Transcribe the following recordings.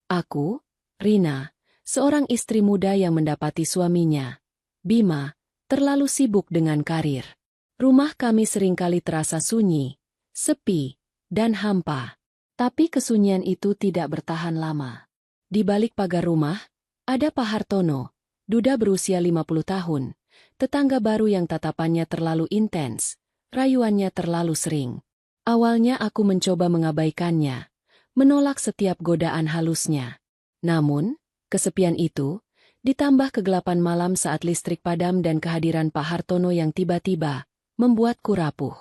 Aku, Rina, seorang istri muda yang mendapati suaminya, Bima, terlalu sibuk dengan karir. Rumah kami seringkali terasa sunyi, sepi, dan hampa. Tapi kesunyian itu tidak bertahan lama. Di balik pagar rumah, ada Pak Hartono, duda berusia 50 tahun, tetangga baru yang tatapannya terlalu intens, rayuannya terlalu sering. Awalnya aku mencoba mengabaikannya, menolak setiap godaan halusnya. Namun, kesepian itu, ditambah kegelapan malam saat listrik padam dan kehadiran Pak Hartono yang tiba-tiba, membuatku rapuh.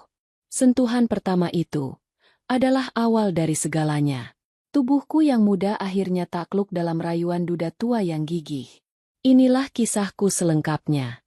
Sentuhan pertama itu adalah awal dari segalanya. Tubuhku yang muda akhirnya takluk dalam rayuan duda tua yang gigih. Inilah kisahku selengkapnya.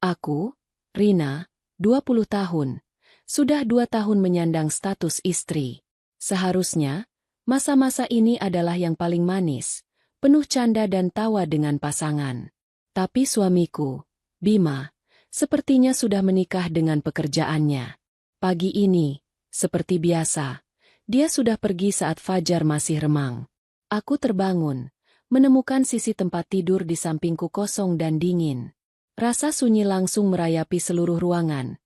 Aku, Rina, 20 tahun, sudah 2 tahun menyandang status istri. Seharusnya, masa-masa ini adalah yang paling manis, penuh canda dan tawa dengan pasangan. Tapi suamiku, Bima, sepertinya sudah menikah dengan pekerjaannya. Pagi ini, seperti biasa, dia sudah pergi saat fajar masih remang. Aku terbangun, menemukan sisi tempat tidur di sampingku kosong dan dingin. Rasa sunyi langsung merayapi seluruh ruangan,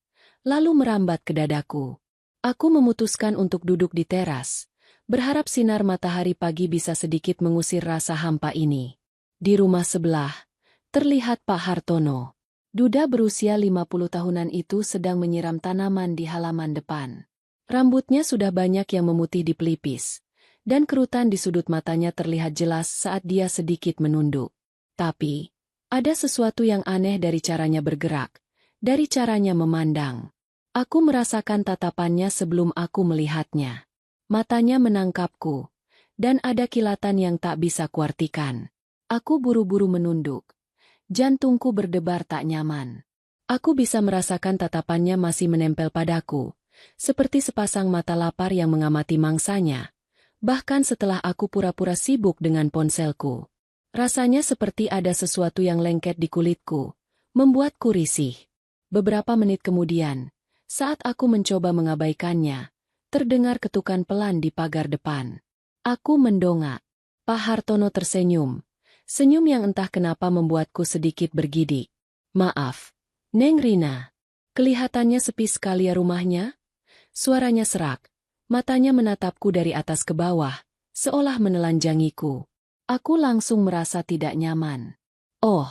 lalu merambat ke dadaku. Aku memutuskan untuk duduk di teras, berharap sinar matahari pagi bisa sedikit mengusir rasa hampa ini. Di rumah sebelah, terlihat Pak Hartono. Duda berusia 50 tahunan itu sedang menyiram tanaman di halaman depan. Rambutnya sudah banyak yang memutih di pelipis, dan kerutan di sudut matanya terlihat jelas saat dia sedikit menunduk. Tapi, ada sesuatu yang aneh dari caranya bergerak, dari caranya memandang. Aku merasakan tatapannya sebelum aku melihatnya. Matanya menangkapku, dan ada kilatan yang tak bisa kuartikan. Aku buru-buru menunduk. Jantungku berdebar tak nyaman. Aku bisa merasakan tatapannya masih menempel padaku, seperti sepasang mata lapar yang mengamati mangsanya. Bahkan setelah aku pura-pura sibuk dengan ponselku. Rasanya seperti ada sesuatu yang lengket di kulitku, membuatku risih. Beberapa menit kemudian, saat aku mencoba mengabaikannya, terdengar ketukan pelan di pagar depan. Aku mendongak. Pak Hartono tersenyum. Senyum yang entah kenapa membuatku sedikit bergidik. Maaf, Neng Rina. Kelihatannya sepi sekali ya rumahnya? Suaranya serak. Matanya menatapku dari atas ke bawah, seolah menelanjangiku. Aku langsung merasa tidak nyaman. Oh,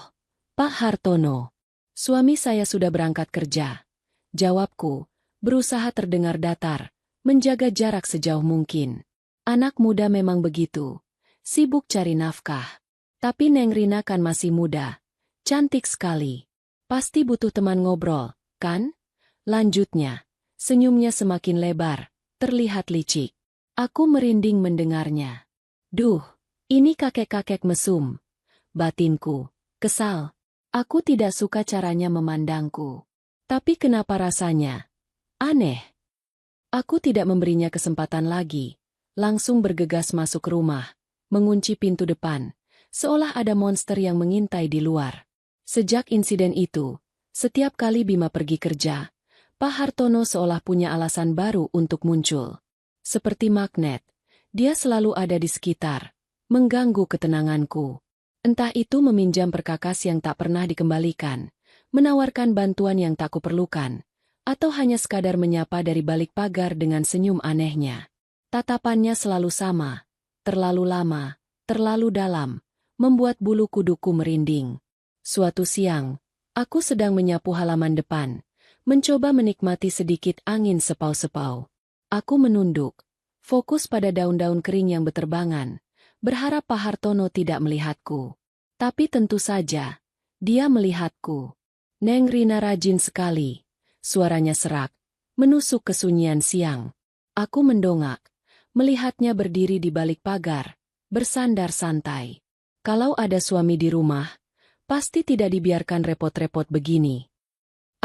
Pak Hartono. Suami saya sudah berangkat kerja. Jawabku, berusaha terdengar datar, menjaga jarak sejauh mungkin. Anak muda memang begitu, sibuk cari nafkah. Tapi Neng Rina kan masih muda, cantik sekali. Pasti butuh teman ngobrol, kan? Lanjutnya, senyumnya semakin lebar, terlihat licik. Aku merinding mendengarnya. Duh, ini kakek-kakek mesum. Batinku, kesal. Aku tidak suka caranya memandangku. Tapi kenapa rasanya aneh? Aku tidak memberinya kesempatan lagi, langsung bergegas masuk rumah, mengunci pintu depan, seolah ada monster yang mengintai di luar. Sejak insiden itu, setiap kali Bima pergi kerja, Pak Hartono seolah punya alasan baru untuk muncul. Seperti magnet, dia selalu ada di sekitar, mengganggu ketenanganku. Entah itu meminjam perkakas yang tak pernah dikembalikan, menawarkan bantuan yang tak kuperlukan, atau hanya sekadar menyapa dari balik pagar dengan senyum anehnya. Tatapannya selalu sama, terlalu lama, terlalu dalam, membuat bulu kuduku merinding. Suatu siang, aku sedang menyapu halaman depan, mencoba menikmati sedikit angin sepau-sepau. Aku menunduk, fokus pada daun-daun kering yang beterbangan, berharap Pak Hartono tidak melihatku. Tapi tentu saja, dia melihatku. Neng Rina rajin sekali. Suaranya serak, menusuk kesunyian siang. Aku mendongak, melihatnya berdiri di balik pagar, bersandar santai. Kalau ada suami di rumah, pasti tidak dibiarkan repot-repot begini.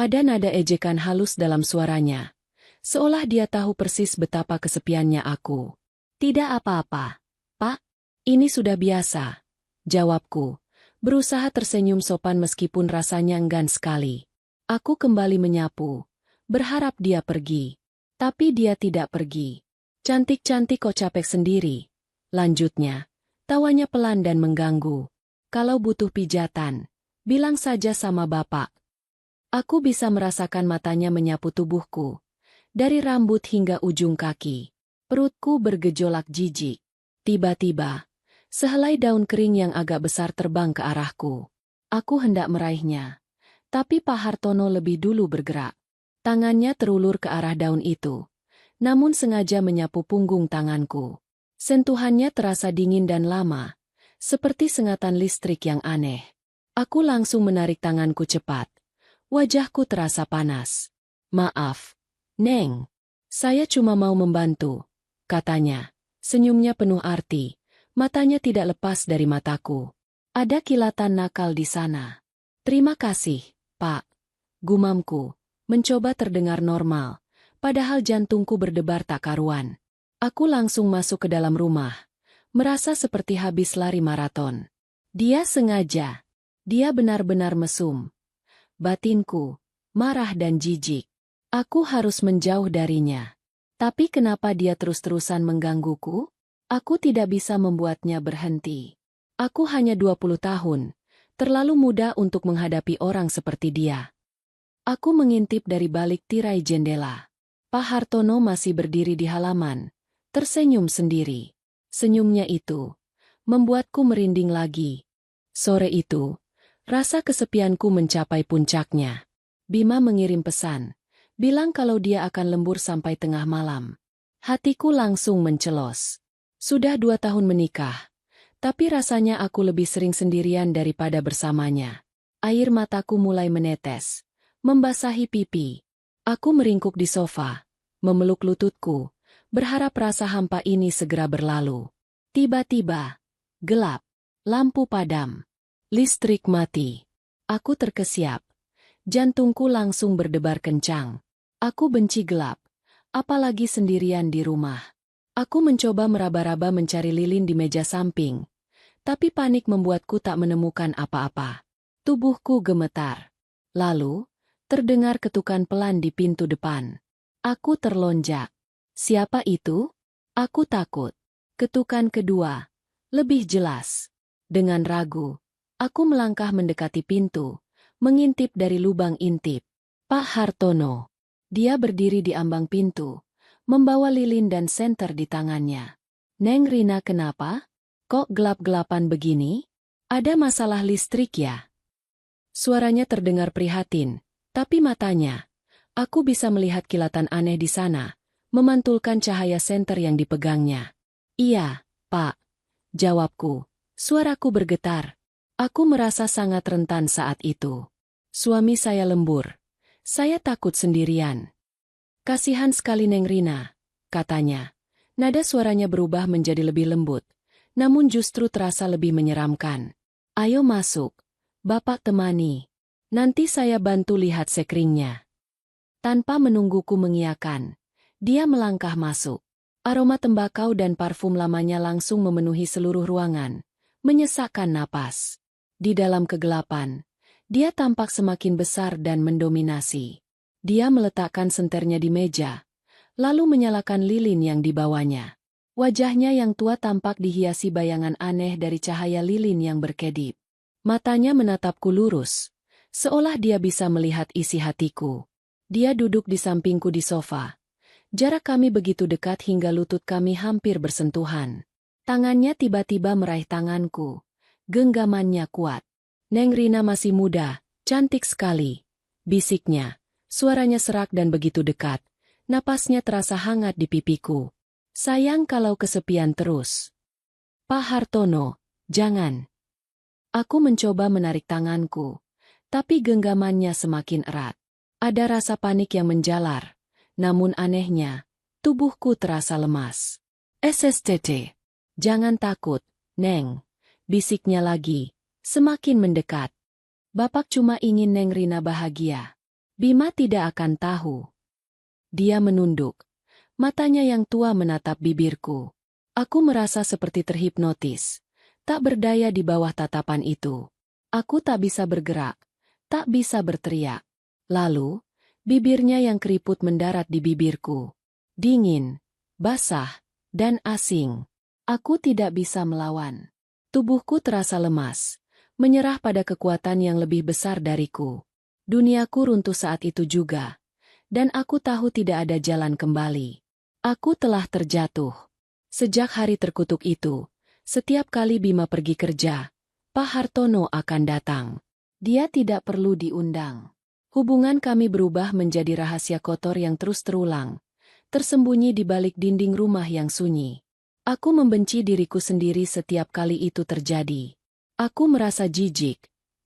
Ada nada ejekan halus dalam suaranya, seolah dia tahu persis betapa kesepiannya aku. Tidak apa-apa, Pak. Ini sudah biasa, jawabku, berusaha tersenyum sopan meskipun rasanya enggan sekali. Aku kembali menyapu, berharap dia pergi. Tapi dia tidak pergi. Cantik-cantik kok capek sendiri. Lanjutnya, tawanya pelan dan mengganggu. Kalau butuh pijatan, bilang saja sama bapak. Aku bisa merasakan matanya menyapu tubuhku. Dari rambut hingga ujung kaki. Perutku bergejolak jijik. Tiba-tiba, sehelai daun kering yang agak besar terbang ke arahku. Aku hendak meraihnya. Tapi Pak Hartono lebih dulu bergerak. Tangannya terulur ke arah daun itu. Namun sengaja menyapu punggung tanganku. Sentuhannya terasa dingin dan lama. Seperti sengatan listrik yang aneh. Aku langsung menarik tanganku cepat. Wajahku terasa panas. Maaf, Neng. Saya cuma mau membantu, katanya. Senyumnya penuh arti. Matanya tidak lepas dari mataku. Ada kilatan nakal di sana. Terima kasih, Pak. Gumamku, mencoba terdengar normal. Padahal jantungku berdebar tak karuan. Aku langsung masuk ke dalam rumah. Merasa seperti habis lari maraton. Dia sengaja. Dia benar-benar mesum. Batinku, marah dan jijik. Aku harus menjauh darinya. Tapi kenapa dia terus-terusan menggangguku? Aku tidak bisa membuatnya berhenti. Aku hanya 20 tahun. Terlalu muda untuk menghadapi orang seperti dia. Aku mengintip dari balik tirai jendela. Pak Hartono masih berdiri di halaman, tersenyum sendiri. Senyumnya itu membuatku merinding lagi. Sore itu, rasa kesepianku mencapai puncaknya. Bima mengirim pesan, bilang kalau dia akan lembur sampai tengah malam. Hatiku langsung mencelos. Sudah 2 tahun menikah. Tapi rasanya aku lebih sering sendirian daripada bersamanya. Air mataku mulai menetes, membasahi pipi. Aku meringkuk di sofa, memeluk lututku, berharap rasa hampa ini segera berlalu. Tiba-tiba, gelap, lampu padam, listrik mati. Aku terkesiap, jantungku langsung berdebar kencang. Aku benci gelap, apalagi sendirian di rumah. Aku mencoba meraba-raba mencari lilin di meja samping. Tapi panik membuatku tak menemukan apa-apa. Tubuhku gemetar. Lalu, terdengar ketukan pelan di pintu depan. Aku terlonjak. Siapa itu? Aku takut. Ketukan kedua. Lebih jelas. Dengan ragu, aku melangkah mendekati pintu, mengintip dari lubang intip. Pak Hartono. Dia berdiri di ambang pintu, membawa lilin dan senter di tangannya. Neng Rina, kenapa? Kok gelap-gelapan begini? Ada masalah listrik ya? Suaranya terdengar prihatin, tapi matanya, aku bisa melihat kilatan aneh di sana, memantulkan cahaya senter yang dipegangnya. Iya, Pak. Jawabku. Suaraku bergetar. Aku merasa sangat rentan saat itu. Suami saya lembur. Saya takut sendirian. Kasihan sekali Neng Rina, katanya. Nada suaranya berubah menjadi lebih lembut. Namun justru terasa lebih menyeramkan. Ayo masuk, Bapak temani. Nanti saya bantu lihat sekringnya. Tanpa menungguku mengiyakan, dia melangkah masuk. Aroma tembakau dan parfum lamanya langsung memenuhi seluruh ruangan, menyesakkan napas. Di dalam kegelapan, dia tampak semakin besar dan mendominasi. Dia meletakkan senternya di meja, lalu menyalakan lilin yang dibawanya. Wajahnya yang tua tampak dihiasi bayangan aneh dari cahaya lilin yang berkedip. Matanya menatapku lurus, seolah dia bisa melihat isi hatiku. Dia duduk di sampingku di sofa. Jarak kami begitu dekat hingga lutut kami hampir bersentuhan. Tangannya tiba-tiba meraih tanganku. Genggamannya kuat. Neng Rina masih muda, cantik sekali. Bisiknya, suaranya serak dan begitu dekat. Napasnya terasa hangat di pipiku. Sayang kalau kesepian terus. Pak Hartono, jangan. Aku mencoba menarik tanganku, tapi genggamannya semakin erat. Ada rasa panik yang menjalar, namun anehnya, tubuhku terasa lemas. SSTT. Jangan takut, Neng. Bisiknya lagi, semakin mendekat. Bapak cuma ingin Neng Rina bahagia. Bima tidak akan tahu. Dia menunduk. Matanya yang tua menatap bibirku. Aku merasa seperti terhipnotis. Tak berdaya di bawah tatapan itu. Aku tak bisa bergerak. Tak bisa berteriak. Lalu, bibirnya yang keriput mendarat di bibirku. Dingin, basah, dan asing. Aku tidak bisa melawan. Tubuhku terasa lemas, menyerah pada kekuatan yang lebih besar dariku. Duniaku runtuh saat itu juga, dan aku tahu tidak ada jalan kembali. Aku telah terjatuh. Sejak hari terkutuk itu, setiap kali Bima pergi kerja, Pak Hartono akan datang. Dia tidak perlu diundang. Hubungan kami berubah menjadi rahasia kotor yang terus terulang, tersembunyi di balik dinding rumah yang sunyi. Aku membenci diriku sendiri setiap kali itu terjadi. Aku merasa jijik,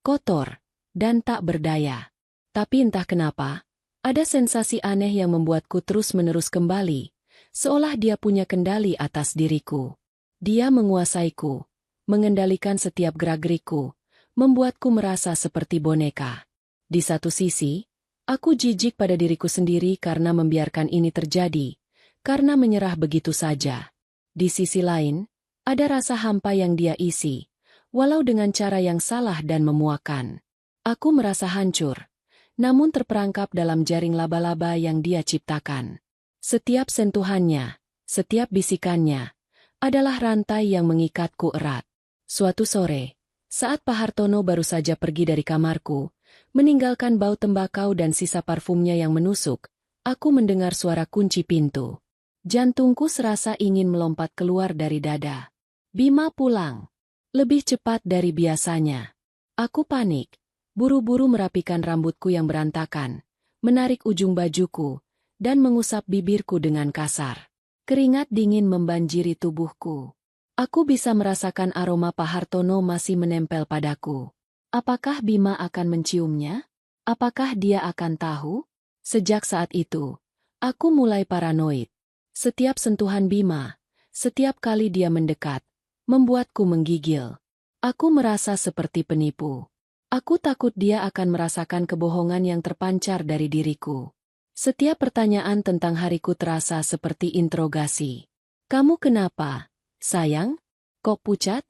kotor, dan tak berdaya. Tapi entah kenapa, ada sensasi aneh yang membuatku terus-menerus kembali, seolah dia punya kendali atas diriku. Dia menguasaiku, mengendalikan setiap gerak-gerikku, membuatku merasa seperti boneka. Di satu sisi, aku jijik pada diriku sendiri karena membiarkan ini terjadi, karena menyerah begitu saja. Di sisi lain, ada rasa hampa yang dia isi, walau dengan cara yang salah dan memuakan. Aku merasa hancur, namun terperangkap dalam jaring laba-laba yang dia ciptakan. Setiap sentuhannya, setiap bisikannya, adalah rantai yang mengikatku erat. Suatu sore, saat Pak Hartono baru saja pergi dari kamarku, meninggalkan bau tembakau dan sisa parfumnya yang menusuk, aku mendengar suara kunci pintu. Jantungku serasa ingin melompat keluar dari dada. Bima pulang. Lebih cepat dari biasanya. Aku panik, buru-buru merapikan rambutku yang berantakan, menarik ujung bajuku, dan mengusap bibirku dengan kasar. Keringat dingin membanjiri tubuhku. Aku bisa merasakan aroma Pak Hartono masih menempel padaku. Apakah Bima akan menciumnya? Apakah dia akan tahu? Sejak saat itu, aku mulai paranoid. Setiap sentuhan Bima, setiap kali dia mendekat, membuatku menggigil. Aku merasa seperti penipu. Aku takut dia akan merasakan kebohongan yang terpancar dari diriku. Setiap pertanyaan tentang hariku terasa seperti interogasi. Kamu kenapa, sayang? Kok pucat?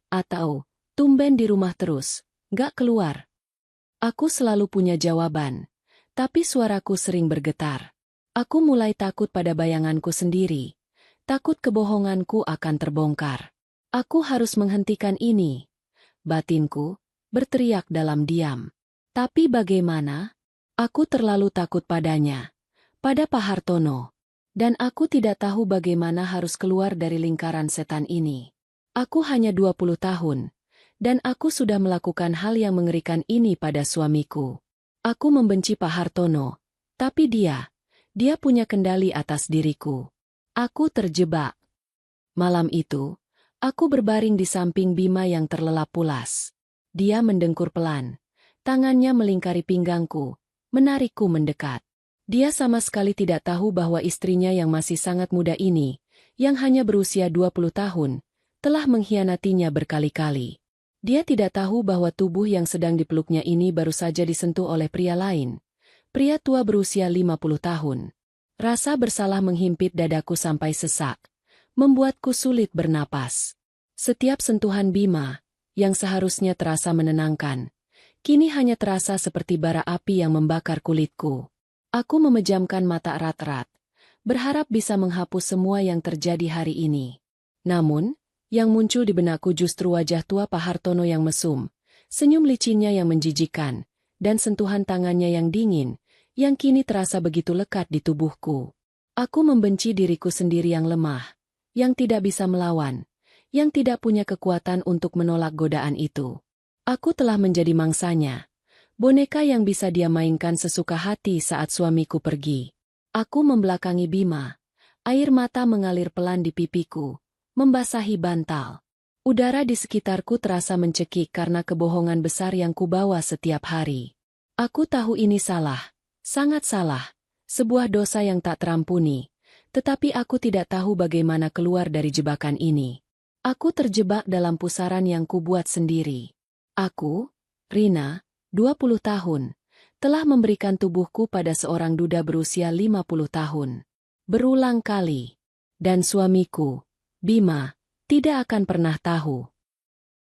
Atau, tumben di rumah terus, gak keluar? Aku selalu punya jawaban, tapi suaraku sering bergetar. Aku mulai takut pada bayanganku sendiri. Takut kebohonganku akan terbongkar. Aku harus menghentikan ini. Batinku berteriak dalam diam. Tapi bagaimana? Aku terlalu takut padanya. Pada Pak Hartono. Dan aku tidak tahu bagaimana harus keluar dari lingkaran setan ini. Aku hanya 20 tahun. Dan aku sudah melakukan hal yang mengerikan ini pada suamiku. Aku membenci Pak Hartono. Tapi dia punya kendali atas diriku. Aku terjebak. Malam itu, aku berbaring di samping Bima yang terlelap pulas. Dia mendengkur pelan. Tangannya melingkari pinggangku, menarikku mendekat. Dia sama sekali tidak tahu bahwa istrinya yang masih sangat muda ini, yang hanya berusia 20 tahun, telah mengkhianatinya berkali-kali. Dia tidak tahu bahwa tubuh yang sedang dipeluknya ini baru saja disentuh oleh pria lain. Pria tua berusia 50 tahun. Rasa bersalah menghimpit dadaku sampai sesak, membuatku sulit bernapas. Setiap sentuhan Bima, yang seharusnya terasa menenangkan, kini hanya terasa seperti bara api yang membakar kulitku. Aku memejamkan mata erat-erat, berharap bisa menghapus semua yang terjadi hari ini. Namun, yang muncul di benakku justru wajah tua Pak Hartono yang mesum, senyum licinnya yang menjijikan, dan sentuhan tangannya yang dingin, yang kini terasa begitu lekat di tubuhku. Aku membenci diriku sendiri yang lemah, yang tidak bisa melawan, yang tidak punya kekuatan untuk menolak godaan itu. Aku telah menjadi mangsanya, boneka yang bisa dia mainkan sesuka hati saat suamiku pergi. Aku membelakangi Bima, air mata mengalir pelan di pipiku, membasahi bantal. Udara di sekitarku terasa mencekik karena kebohongan besar yang kubawa setiap hari. Aku tahu ini salah, sangat salah, sebuah dosa yang tak terampuni, tetapi aku tidak tahu bagaimana keluar dari jebakan ini. Aku terjebak dalam pusaran yang kubuat sendiri. Aku, Rina, 20 tahun, telah memberikan tubuhku pada seorang duda berusia 50 tahun. Berulang kali. Dan suamiku, Bima, tidak akan pernah tahu.